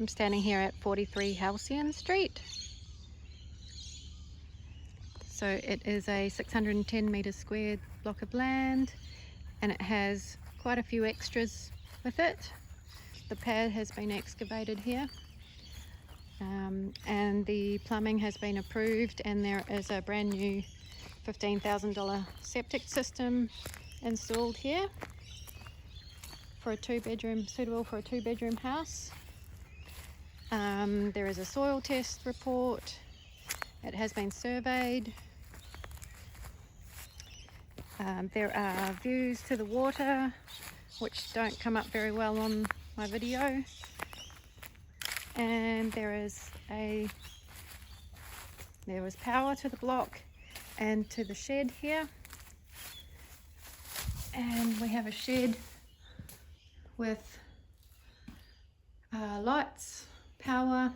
I'm standing here at 43 Halcyon Street. So it is a 610 metres squared block of land, and it has quite a few extras with it. The pad has been excavated here, and the plumbing has been approved, and there is a brand new $15,000 septic system installed here for a suitable for a two-bedroom house. There is a soil test report. It has been surveyed. There are views to the water, which don't come up very well on my video. And there was power to the block and to the shed here. And we have a shed with lights, power,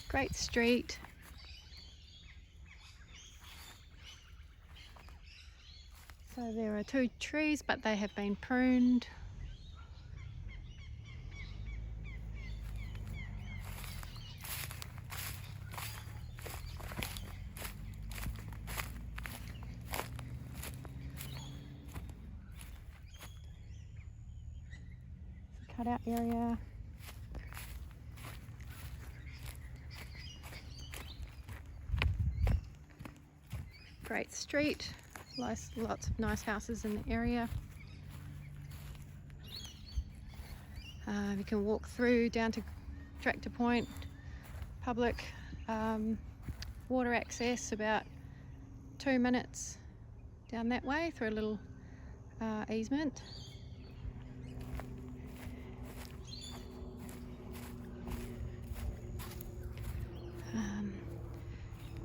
great street. So there are 2 trees, but they have been pruned. Cutout area. Great street, lots of nice houses in the area. You can walk through down to Tractor Point, public water access, about 2 minutes down that way through a little easement.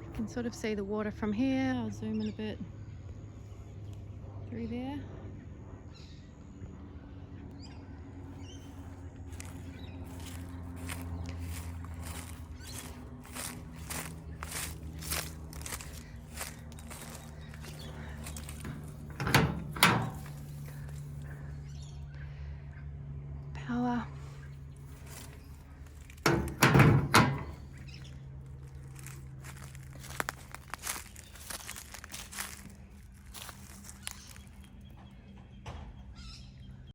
You can sort of see the water from here. I'll zoom in a bit through there. Power.